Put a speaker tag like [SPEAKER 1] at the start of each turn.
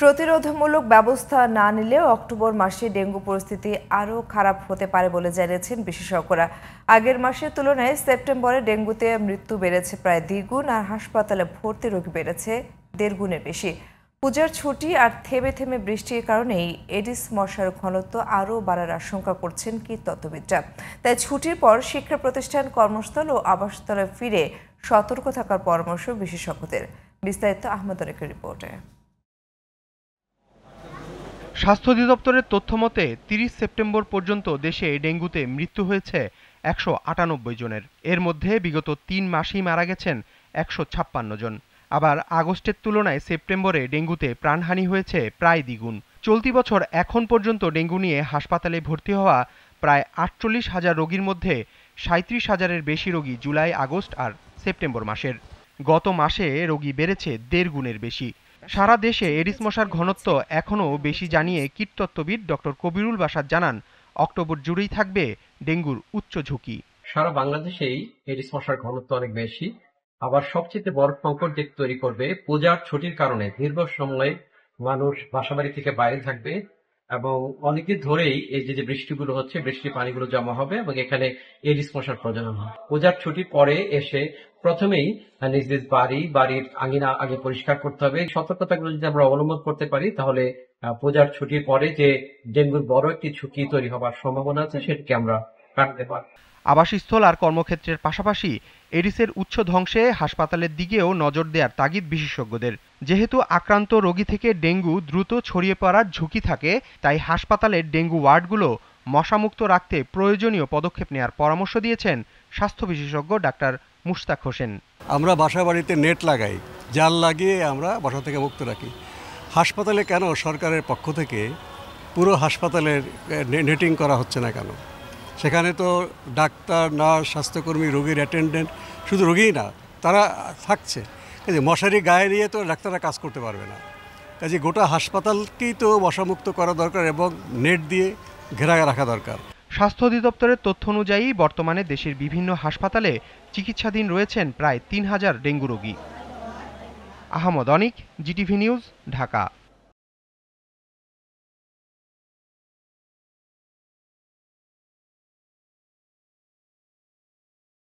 [SPEAKER 1] প্রতিরোধমূলক ব্যবস্থা না নিলে অক্টোবর মাসে ডেঙ্গু পরিস্থিতি আরও খারাপ হতে পারে বলে জানিয়েছেন বিশেষজ্ঞরা। আগের মাসের তুলনায় সেপ্টেম্বরে ডেঙ্গুতে মৃত্যু বেড়েছে প্রায় দ্বিগুণ, আর হাসপাতালে ভর্তি রোগী বেড়েছে 1.5 গুণের বেশি। পূজার ছুটি আর থেমে থেমে বৃষ্টির কারণেই এডিস মশার ঘনত্ব আরও বাড়ার আশঙ্কা করছেন কীটতত্ত্ববিদরা। তাই ছুটির পর শিক্ষা প্রতিষ্ঠান, কর্মস্থল ও আবাসস্থলে ফিরে সতর্ক থাকার পরামর্শ বিশেষজ্ঞদের। বিস্তারিত আহমদ অনেকের রিপোর্টে।
[SPEAKER 2] স্বাস্থ্য অধিদপ্তরের তথ্য মতে 30 সেপ্টেম্বর পর্যন্ত দেশে ডেঙ্গুতে মৃত্যু হয়েছে 198 জনের। এর মধ্যে বিগত 3 মাসেই মারা গেছেন 156 জন। আবার আগস্টের তুলনায় সেপ্টেম্বরে ডেঙ্গুতে প্রাণহানি হয়েছে প্রায় দ্বিগুণ। চলতি বছর এখন পর্যন্ত ডেঙ্গু নিয়ে হাসপাতালে ভর্তি হওয়া প্রায় 48,000 রোগীর মধ্যে 37,000-এর বেশি রোগী জুলাই, আগস্ট আর সেপ্টেম্বর মাসের। গত মাসে রোগী বেড়েছে 1.5 গুণের বেশি। সারা দেশে এডিস মশার ঘনত্ব এখনও বেশি জানিয়ে কীটতত্ত্ববিদ ডক্টর কবিরুল বাশার জানান, অক্টোবর জুড়েই থাকবে ডেঙ্গুর উচ্চ ঝুঁকি।
[SPEAKER 3] সারা বাংলাদেশেই এডিস মশার ঘনত্ব অনেক বেশি। আবার সবচেয়ে বড় সংকট যে তৈরি করবে, পূজার ছুটির কারণে দীর্ঘ সময় মানুষ বাসাবাড়ি থেকে বাইরে থাকবে এবং অনেকদিন ধরেই এই যে বৃষ্টিগুলো হচ্ছে, বৃষ্টির পানিগুলো জমা হবে এবং এখানে এডিস মশার প্রজনন হয়। পূজার ছুটির পরে এসে প্রথমেই নিজ নিজ বাড়ির আঙিনা আগে পরিষ্কার করতে হবে। সতর্কতাগুলো যদি আমরা অবলম্বন করতে পারি, তাহলে পূজার ছুটির পরে যে ডেঙ্গুর বড় একটি ঝুঁকি তৈরি হওয়ার সম্ভাবনা আছে, সেটাকে আমরা কাটতে পারি।
[SPEAKER 2] আবাসস্থল আর কর্মক্ষেত্রের পাশাপাশি এডিসের উচ্চ ধ্বংসে হাসপাতালের দিকেও নজর দেওয়ার তাগিদ বিশেষজ্ঞদের। যেহেতু আক্রান্ত রোগী থেকে ডেঙ্গু দ্রুত ছড়িয়ে পড়ার ঝুঁকি থাকে, তাই হাসপাতালের ডেঙ্গু ওয়ার্ডগুলো মশামুক্ত রাখতে প্রয়োজনীয় পদক্ষেপ নেওয়ার পরামর্শ দিয়েছেন স্বাস্থ্য বিশেষজ্ঞ ডাক্তার মুশতাক হোসেন।
[SPEAKER 4] আমরা বাসা বাড়িতে নেট লাগাই, জাল লাগিয়ে আমরা বাসা থেকে মুক্ত রাখি। হাসপাতালে কেন সরকারের পক্ষ থেকে পুরো হাসপাতালের নেটিং করা হচ্ছে না কেন? সেখানে তো ডাক্তার, নার্স, স্বাস্থ্যকর্মী, রোগীর অ্যাটেন্ডেন্ট, শুধু রোগীই না, তারা থাকছে। কাজে মশারি গায়ে নিয়ে তো ডাক্তাররা কাজ করতে পারবে না। কাজে গোটা হাসপাতালকেই তো মশামুক্ত করা দরকার এবং নেট দিয়ে ঘেরা রাখা দরকার।
[SPEAKER 2] স্বাস্থ্য অধিদপ্তরের তথ্য অনুযায়ী বর্তমানে দেশের বিভিন্ন হাসপাতালে চিকিৎসাধীন রয়েছেন প্রায় 3,000 ডেঙ্গু রোগী। আহমদ অনিক, জিটিভি নিউজ, ঢাকা।